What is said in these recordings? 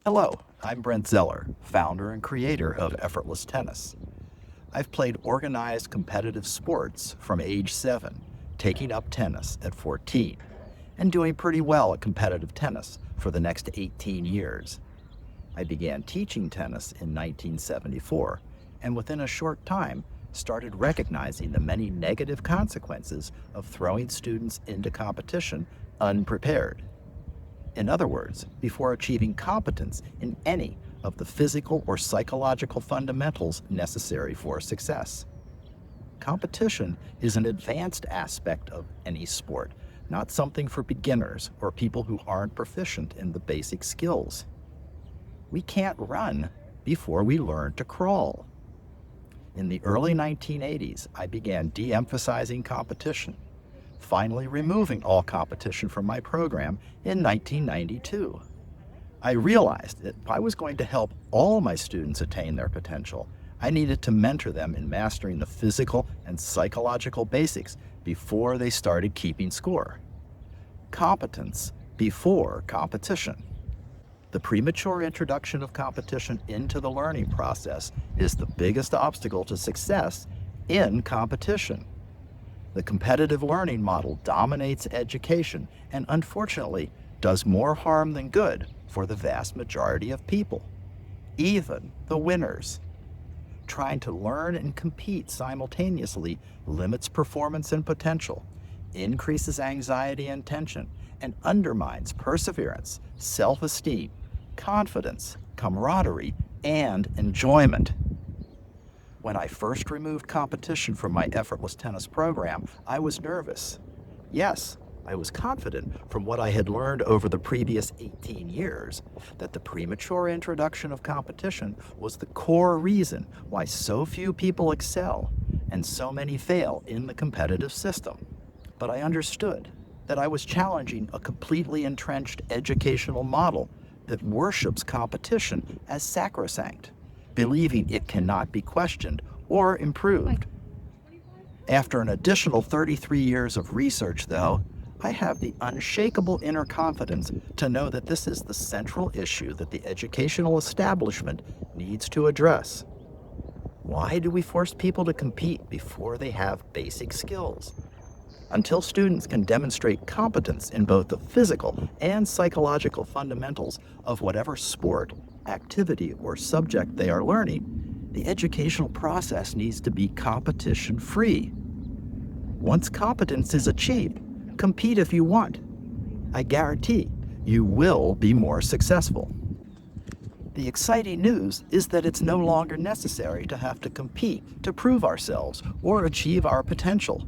Hello, I'm Brent Zeller, founder and creator of Effortless Tennis. I've played organized competitive sports from age 7, taking up tennis at 14, and doing pretty well at competitive tennis for the next 18 years. I began teaching tennis in 1974, and within a short time started recognizing the many negative consequences of throwing students into competition unprepared. In other words, before achieving competence in any of the physical or psychological fundamentals necessary for success. Competition is an advanced aspect of any sport, not something for beginners or people who aren't proficient in the basic skills. We can't run before we learn to crawl. In the early 1980s, I began de-emphasizing competition, finally removing all competition from my program in 1992. I realized that if I was going to help all my students attain their potential, I needed to mentor them in mastering the physical and psychological basics before they started keeping score. Competence before competition. The premature introduction of competition into the learning process is the biggest obstacle to success in competition. The competitive learning model dominates education and, unfortunately, does more harm than good for the vast majority of people, even the winners. Trying to learn and compete simultaneously limits performance and potential, increases anxiety and tension, and undermines perseverance, self-esteem, confidence, camaraderie, and enjoyment. When I first removed competition from my Effortless Tennis program, I was nervous. Yes, I was confident from what I had learned over the previous 18 years that the premature introduction of competition was the core reason why so few people excel and so many fail in the competitive system. But I understood that I was challenging a completely entrenched educational model that worships competition as sacrosanct, believing it cannot be questioned or improved. After an additional 33 years of research, though, I have the unshakable inner confidence to know that this is the central issue that the educational establishment needs to address. Why do we force people to compete before they have basic skills? Until students can demonstrate competence in both the physical and psychological fundamentals of whatever sport, activity, or subject they are learning, the educational process needs to be competition-free. Once competence is achieved, compete if you want. I guarantee you will be more successful. The exciting news is that it's no longer necessary to have to compete to prove ourselves or achieve our potential.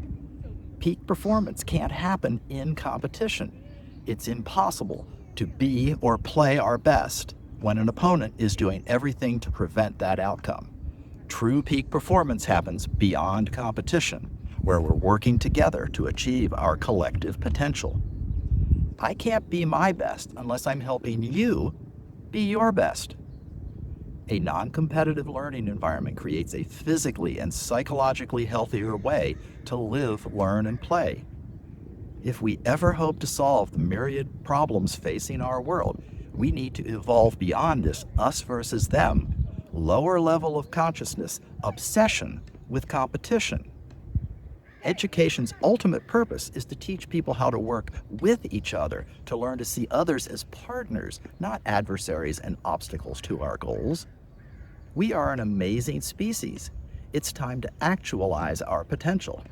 Peak performance can't happen in competition. It's impossible to be or play our best when an opponent is doing everything to prevent that outcome. True peak performance happens beyond competition, where we're working together to achieve our collective potential. I can't be my best unless I'm helping you be your best. A non-competitive learning environment creates a physically and psychologically healthier way to live, learn, and play. If we ever hope to solve the myriad problems facing our world, we need to evolve beyond this us versus them, lower level of consciousness, obsession with competition. Education's ultimate purpose is to teach people how to work with each other, to learn to see others as partners, not adversaries and obstacles to our goals. We are an amazing species. It's time to actualize our potential.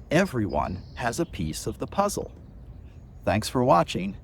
Everyone has a piece of the puzzle. Thanks for watching,